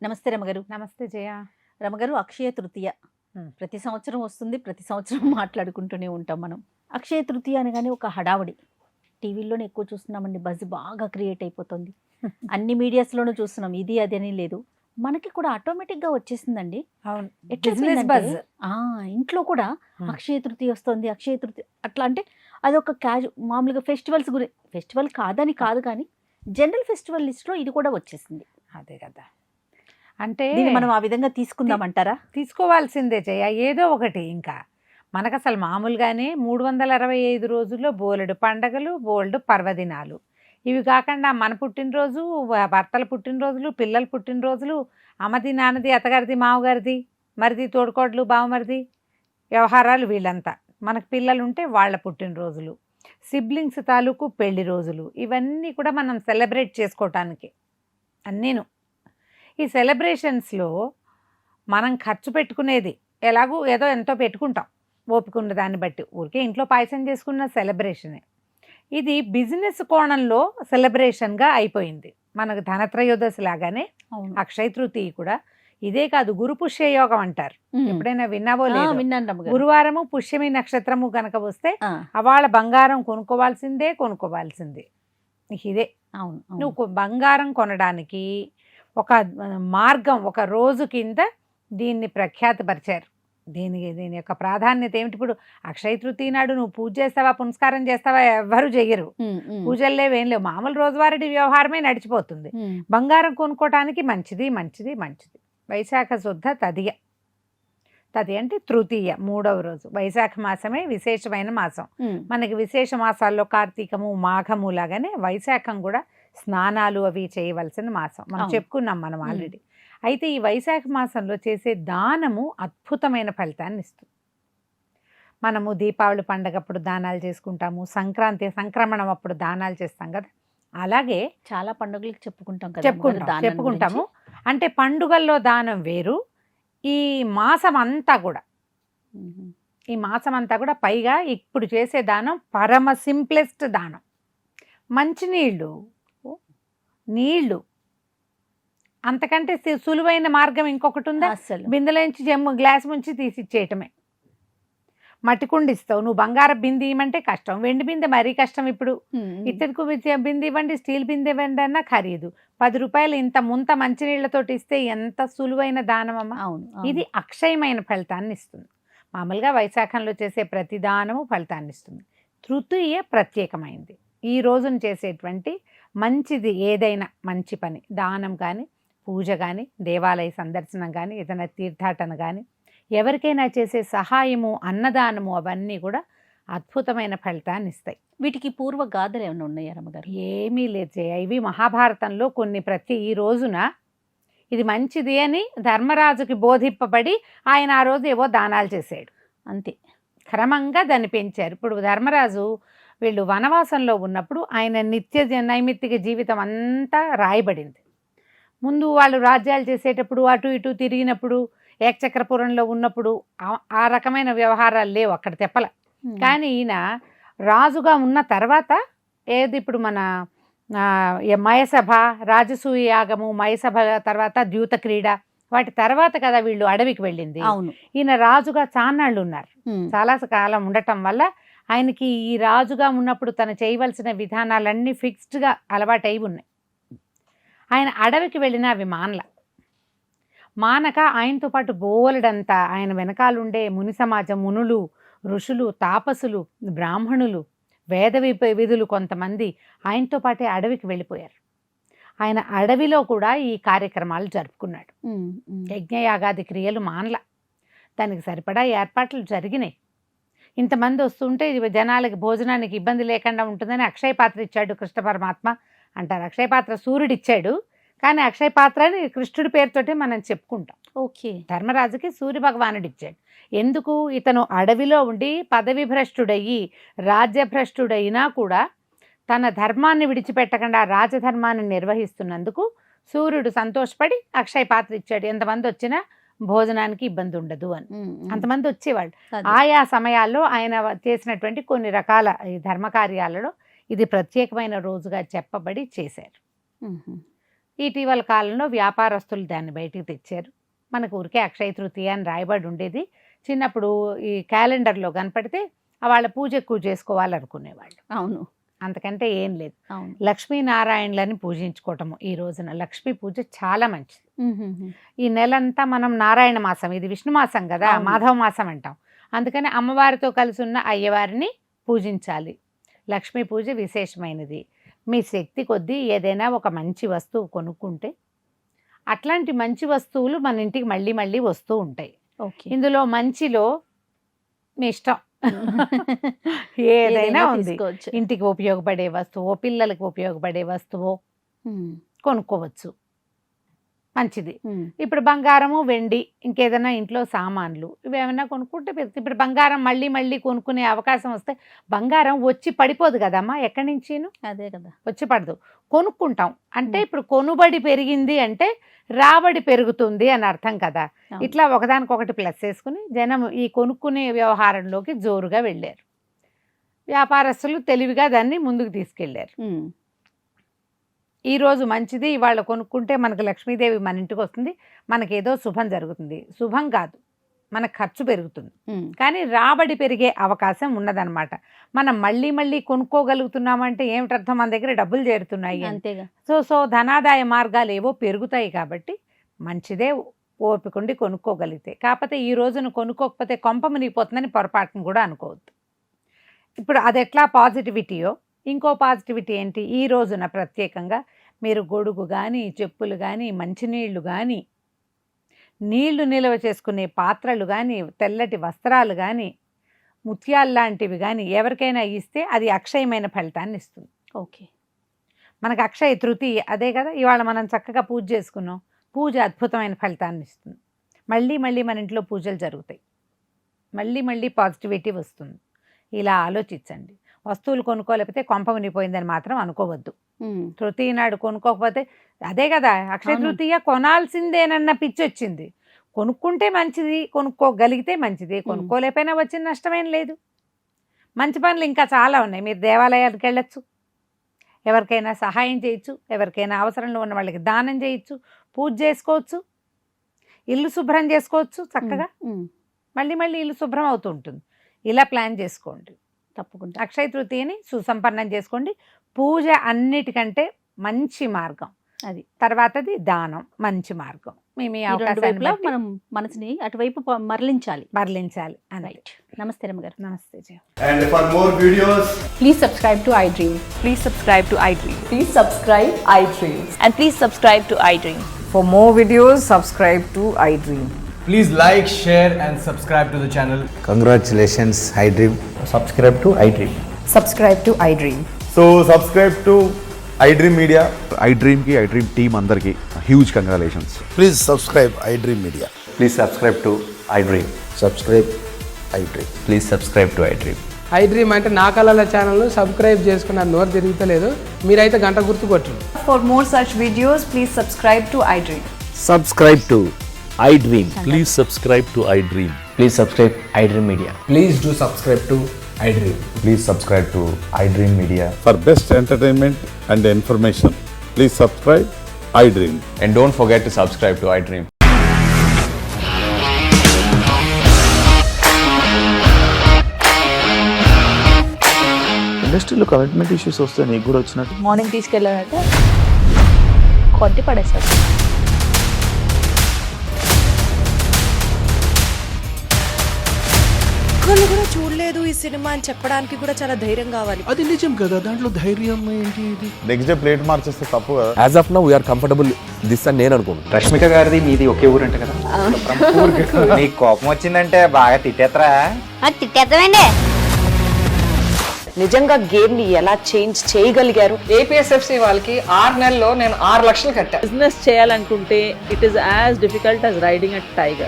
నమస్తే రమగారు. నమస్తే జయ. రమగారు, అక్షయ తృతీయ ప్రతి సంవత్సరం వస్తుంది, ప్రతి సంవత్సరం మాట్లాడుకుంటూనే ఉంటాం మనం. అక్షయ తృతీయ అనగానే ఒక హడావడి టీవీలోనే ఎక్కువ చూస్తున్నామండి. బజ్ బాగా క్రియేట్ అయిపోతుంది. అన్ని మీడియాస్లోనూ చూస్తున్నాం. ఇది అది అని లేదు, మనకి కూడా ఆటోమేటిక్గా వచ్చేసిందండి. అవును, ఇంట్లో కూడా అక్షయ తృతీయ వస్తుంది, అక్షయ తృతీయ అట్లా అంటే అదొక మామూలుగా ఫెస్టివల్స్ ఫెస్టివల్ కాదని కాదు, కానీ జనరల్ ఫెస్టివల్ లిస్ట్లో ఇది కూడా వచ్చేసింది. అదే కదా, అంటే మనం ఆ విధంగా తీసుకుందామంటారా? తీసుకోవాల్సిందే జయ, ఏదో ఒకటి. ఇంకా మనకు అసలు మామూలుగానే 365 రోజుల్లో బోలెడు పండగలు, బోలెడు పర్వదినాలు. ఇవి కాకుండా మన పుట్టినరోజు, భర్తల పుట్టినరోజులు, పిల్లల పుట్టినరోజులు, అమ్మది, నాన్నది, అత్తగారిది, మామగారిది, మరిది, తోడుకోడలు, బావమరిది వ్యవహారాలు వీళ్ళంతా. మనకు పిల్లలు ఉంటే వాళ్ళ పుట్టినరోజులు, సిబ్లింగ్స్ తాలూకు పెళ్లి రోజులు, ఇవన్నీ కూడా మనం సెలబ్రేట్ చేసుకోవటానికి అన్నీను. ఈ సెలబ్రేషన్స్లో మనం ఖర్చు పెట్టుకునేది ఎలాగూ ఏదో ఎంతో పెట్టుకుంటాం ఓపిక ఉన్న దాన్ని బట్టి. ఊరికే ఇంట్లో పాయసం చేసుకున్న సెలబ్రేషనే. ఇది బిజినెస్ కోణంలో సెలబ్రేషన్గా అయిపోయింది. మనకు ధనత్రయోదశి లాగానే అక్షయ తృతీయ కూడా ఇదే కాదు, గురు పుష్య యోగం అంటారు. ఎప్పుడైనా విన్నావో లేదు? గురువారము పుష్యమి నక్షత్రము కనుక వస్తే అవాళ బంగారం కొనుక్కోవాల్సిందే. ఇదే. అవును, నువ్వు బంగారం కొనడానికి ఒక మార్గం, ఒక రోజు కింద దీన్ని ప్రఖ్యాతపరిచారు. దీని యొక్క ప్రాధాన్యత ఏమిటి? ఇప్పుడు అక్షయ తృతీయ నాడు నువ్వు పూజ చేస్తావా, పునస్కారం చేస్తావా? ఎవ్వరు చెయ్యరు. పూజలు లేవు, ఏం లేవు, మామూలు రోజువారీ వ్యవహారమే నడిచిపోతుంది. బంగారం కొనుక్కోవటానికి మంచిది. వైశాఖ శుద్ధ తదియ అంటే తృతీయ, 3వ రోజు. వైశాఖ మాసమే విశేషమైన మాసం. మనకి విశేష మాసాల్లో కార్తీకము, మాఘము లాగానే వైశాఖం కూడా స్నానాలు అవి చేయవలసిన మాసం. మనం చెప్పుకున్నాం మనం ఆల్రెడీ. అయితే ఈ వైశాఖ మాసంలో చేసే దానము అద్భుతమైన ఫలితాన్ని ఇస్తుంది. మనము దీపావళి పండగప్పుడు దానాలు చేసుకుంటాము, సంక్రమణం అప్పుడు దానాలు చేస్తాం కదా. అలాగే చాలా పండుగలకు చెప్పుకుంటాము. అంటే పండుగల్లో దానం వేరు. ఈ మాసం అంతా కూడా పైగా ఇప్పుడు చేసే దానం పరమ సింప్లెస్ట్ దానం. నీళ్లు అంతకంటే సులువైన మార్గం ఇంకొకటి ఉందా? బిందెలోంచి గ్లాస్ ముంచి తీసిచ్చేయటమే. మట్టి కుండ ఇస్తావు, నువ్వు బంగారం బిందె ఇవ్వమంటే కష్టం, వెండి బిందె మరీ కష్టం. ఇప్పుడు ఇత్తడికు బిందె ఇవ్వండి, స్టీల్ బిందె ఇవ్వండి అన్నా ఖరీదు. 10 రూపాయలు ఇంత ముంత మంచినీళ్లతోటి ఇస్తే ఎంత సులువైన దానం అమ్మా. ఇది అక్షయమైన ఫలితాన్ని ఇస్తుంది. మామూలుగా వైశాఖంలో చేసే ప్రతి దానము ఫలితాన్ని ఇస్తుంది. తృతీయ ప్రత్యేకమైంది. ఈ రోజున చేసేటువంటి మంచిది ఏదైనా మంచి పని, దానం కానీ, పూజ కానీ, దేవాలయ సందర్శనం కానీ, ఏదైనా తీర్థాటన కానీ, ఎవరికైనా చేసే సహాయము, అన్నదానము, అవన్నీ కూడా అద్భుతమైన ఫలితాన్ని ఇస్తాయి. వీటికి పూర్వ గాథలు ఏమైనా ఉన్నాయా రమ్మగారు? ఏమీ లేదు జయ. ఇవి మహాభారతంలో కొన్ని ఈ రోజున ఇది మంచిది అని ధర్మరాజుకి బోధింపబడి ఆయన ఆ రోజు ఏవో దానాలు చేశాడు. అంతే. క్రమంగా దాన్ని పెంచారు. ఇప్పుడు ధర్మరాజు వీళ్ళు వనవాసంలో ఉన్నప్పుడు ఆయన నైమిత్తిక జీవితం అంతా రాయబడింది. ముందు వాళ్ళు రాజ్యాలు చేసేటప్పుడు అటు ఇటు తిరిగినప్పుడు, ఏకచక్రపురంలో ఉన్నప్పుడు ఆ రకమైన వ్యవహారాలు లేవు అక్కడ తెప్పల. కానీ ఈయన రాజుగా ఉన్న తర్వాత ఇప్పుడు మన మయసభ, రాజసూయ యాగము, మయసభ తర్వాత ద్యూత క్రీడ, వాటి తర్వాత కదా వీళ్ళు అడవికి వెళ్ళింది. ఈయన రాజుగా చాన్నాళ్ళు ఉన్నారు. చాలా కాలం ఉండటం వల్ల ఆయనకి ఈ రాజుగా ఉన్నప్పుడు తను చేయవలసిన విధానాలన్నీ ఫిక్స్డ్గా అలవాటై ఉన్నాయి. ఆయన అడవికి వెళ్ళిన అవి మానక ఆయనతో పాటు బోలెడంతా ఆయన వెనకాలుండే ముని సమాజం, మునులు, ఋషులు, తాపసులు, బ్రాహ్మణులు, వేద విధులు కొంతమంది ఆయనతో పాటే అడవికి వెళ్ళిపోయారు. ఆయన అడవిలో కూడా ఈ కార్యక్రమాలు జరుపుకున్నాడు. యజ్ఞయాగాది క్రియలు దానికి సరిపడా ఏర్పాట్లు జరిగినాయి. ఇంతమంది వస్తుంటే జనాలకి భోజనానికి ఇబ్బంది లేకుండా ఉంటుందని అక్షయ పాత్ర ఇచ్చాడు కృష్ణ పరమాత్మ అంటారు. అక్షయ పాత్ర సూర్యుడు ఇచ్చాడు, కానీ అక్షయ పాత్రని కృష్ణుడి పేరుతోటే మనం చెప్పుకుంటాం. ఓకే. ధర్మరాజుకి సూర్య భగవానుడు ఇచ్చాడు. ఎందుకు? ఇతను అడవిలో ఉండి పదవి భ్రష్టుడయ్యి రాజ్యభ్రష్టుడైనా కూడా తన ధర్మాన్ని విడిచిపెట్టకుండా రాజధర్మాన్ని నిర్వహిస్తున్నందుకు సూర్యుడు సంతోషపడి అక్షయ పాత్ర ఇచ్చాడు. ఎంతమంది వచ్చినా భోజనానికి ఇబ్బంది ఉండదు అని. అంతమంది వచ్చేవాళ్ళు. ఆయా సమయాల్లో ఆయన చేసినటువంటి కొన్ని రకాల ఈ ధర్మకార్యాలలో ఇది ప్రత్యేకమైన రోజుగా చెప్పబడి చేశారు. మ్మ్. ఇటీవల కాలంలో వ్యాపారస్తులు దాన్ని బయటికి తెచ్చారు. మనకు ఊరికే అక్షయ తృతీయ అని రాయబడి ఉండేది. చిన్నప్పుడు ఈ క్యాలెండర్లో కనపడితే వాళ్ళ పూజ ఎక్కువ చేసుకోవాలనుకునేవాళ్ళు, అవును అంతకంటే ఏం లేదు. అవును. లక్ష్మీనారాయణలని పూజించుకోవటము ఈ రోజున లక్ష్మీ పూజ చాలా మంచిది. మ్మ్. ఈ నెలంతా మనం నారాయణ మాసం, ఇది విష్ణు మాసం కదా, అవును. మాధవ మాసం అంటాం. అందుకని అమ్మవారితో కలిసి ఉన్న అయ్యవారిని పూజించాలి. లక్ష్మీ పూజ విశేషమైనది. మీ శక్తి కొద్దీ ఏదైనా ఒక మంచి వస్తువు కొనుక్కుంటే అట్లాంటి మంచి వస్తువులు మన ఇంటికి మళ్ళీ మళ్ళీ వస్తూ ఉంటాయి. ఓకే. ఇందులో మంచిలో మీ ఇష్టం ఏదైనా ఉంది. తీసుకోవచ్చు. ఇంటికి ఉపయోగపడే వస్తువు, పిల్లలకి ఉపయోగపడే వస్తువు మ్మ్. కొనుక్కోవచ్చు, మంచిది. మ్మ్. ఇప్పుడు బంగారము, వెండి, ఇంకేదైనా ఇంట్లో సామాన్లు ఇవి ఏమైనా కొనుక్కుంటే ఇప్పుడు బంగారం మళ్ళీ మళ్ళీ కొనుక్కునే అవకాశం వస్తే బంగారం వచ్చి పడిపోదు కదమ్మా, ఎక్కడి నుంచిను అదే కదా. వచ్చి పడదు, కొనుక్కుంటాం. అంటే ఇప్పుడు కొనుబడి పెరిగింది అంటే రాబడి పెరుగుతుంది అని అర్థం కదా. అవును. ఇట్లా ఒకదానికొకటి ప్లస్ చేసుకుని జనం ఈ కొనుక్కునే వ్యవహారంలోకి జోరుగా వెళ్ళారు. వ్యాపారస్తులు తెలివిగా దాన్ని ముందుకు తీసుకెళ్లారు. మ్మ్. ఈరోజు మంచిది, ఇవాళ కొనుక్కుంటే మనకు లక్ష్మీదేవి మన ఇంటికి వస్తుంది, మనకేదో శుభం జరుగుతుంది. శుభం కాదు, మనకు ఖర్చు పెరుగుతుంది, మ్మ్. కానీ రాబడి పెరిగే అవకాశం ఉన్నదన్నమాట. మనం మళ్ళీ మళ్ళీ కొనుక్కోగలుగుతున్నామంటే ఏమిటి అర్థం, మన దగ్గర డబ్బులు చేరుతున్నాయి అని. అంతేగా. సో ధనాదాయ మార్గాలు ఏవో పెరుగుతాయి కాబట్టి మంచిదే, ఓపికండి కొనుక్కోగలిగితే. కాకపోతే ఈ రోజున కొనుక్కోకపోతే కొంప మునిగిపోతుందని పొరపాటును కూడా అనుకోవద్దు. ఇప్పుడు అది ఎట్లా పాజిటివిటీయో ఇంకో పాజిటివిటీ ఏంటి, ఈ రోజున ప్రత్యేకంగా మీరు గొడుగు కానీ, చెప్పులు కానీ, మంచినీళ్ళు కానీ, నీళ్లు నిల్వ చేసుకునే పాత్రలు కానీ, తెల్లటి వస్త్రాలు కానీ, ముత్యాలు లాంటివి కానీ ఎవరికైనా ఇస్తే అది అక్షయమైన ఫలితాన్ని ఇస్తుంది. ఓకే. మనకు అక్షయ తృతీయ అదే కదా, ఇవాళ మనం చక్కగా పూజ చేసుకున్నాం, పూజ అద్భుతమైన ఫలితాన్ని ఇస్తుంది. మళ్ళీ మళ్ళీ మన ఇంట్లో పూజలు జరుగుతాయి, మళ్ళీ మళ్ళీ పాజిటివిటీ వస్తుంది. ఇలా ఆలోచించండి. వస్తువులు కొనుక్కోలేకపోతే కొంప మునిగిపోయిందని మాత్రం అనుకోవద్దు. మ్మ్. తృతీయ నాడు కొనుక్కోకపోతే అదే కదా అక్షయ అవును. తృతీయ కొనాల్సిందేనన్న పిచ్చి వచ్చింది. కొనుక్కుంటే మంచిది, కొనుక్కోగలిగితే మంచిది, కొనుక్కోలేకపోయినా వచ్చిన నష్టమేం లేదు. మంచి పనులు ఇంకా చాలా ఉన్నాయి. మీరు దేవాలయాలకు వెళ్ళొచ్చు, ఎవరికైనా సహాయం చేయొచ్చు, ఎవరికైనా అవసరంలో ఉన్న వాళ్ళకి దానం చేయొచ్చు, పూజ చేసుకోవచ్చు, ఇల్లు శుభ్రం చేసుకోవచ్చు చక్కగా. మ్మ్. మళ్ళీ మళ్ళీ ఇల్లు శుభ్రం అవుతూ ఉంటుంది. ఇలా ప్లాన్ చేసుకోండి. తప్పకుండా. అక్షయ తృతీయని సుసంపన్నం చేసుకోండి. పూజ అన్నిటికంటే మంచి మార్గం అది. తర్వాతది దానం మంచి మార్గం. మీ ఈ రెండు అవకాశాన్ని వైపులా బట్టి మనం మనసుని అటువైపు మరలించాలి. మరలించాలి అని. రైట్. నమస్తే రమ్మగారు. నమస్తే జయ. And for more videos, Please subscribe to iDream. Please subscribe to iDream. Please subscribe iDream. And please subscribe to iDream. For more videos, subscribe to iDream. please like, share and subscribe to the channel. Congratulations, iDream. Subscribe to iDream. Subscribe to iDream. So subscribe to iDream Media. iDream ki iDream team అందరికి huge congratulations. Please subscribe iDream Media. Please subscribe to iDream. Subscribe iDream. Please subscribe to iDream. iDream అంటే నా కళల channel subscribe చేసుకున్న నోరు తిరుగుతలేదు, మీరైతే గంట గుర్తు కొట్టండి. For more such videos, please subscribe to iDream. Subscribe to iDream. Please subscribe to iDream. Please subscribe iDream Media. Please do subscribe to iDream. Please subscribe to iDream Media. For best entertainment and information, please subscribe iDream. And don't forget to subscribe to iDream. ఇండస్ట్రీలో commitment issues వస్తే నీకు కూడా వచ్చినట్టు morning తీసుకెళ్ళాలంటే కొట్టి పడేస్తారు. ఒక్కళ్ళు కూడా చూడలేదు ఈ సినిమా అని చెప్పడానికి కూడా చాలా ధైర్యం కావాలి. అది నిజం కదా, దాంట్లో ధైర్యం ఏంటి? ఇది నెక్స్ట్ డే ప్లేట్ మార్చేస్తే తప్పు కదా. As of now we are comfortable this అని నేను అనుకుంటున్నాను. రష్మిక గారిది మీది ఒకే ఊరంట కదా. నీకు కోపం వచ్చిందంటే బాగా తిట్టేత్తరా? తిట్టేద్దామండి. నిజంగా గేమ్ ని ఎలా చేంజ్ చేయగలిగారు? ఏపీఎస్ఎఫ్సి వాళ్ళకి 6 నెలల్లో నేను 6 లక్షలు కట్టా. బిజినెస్ చేయాలనుకుంటే it is as difficult as riding a tiger.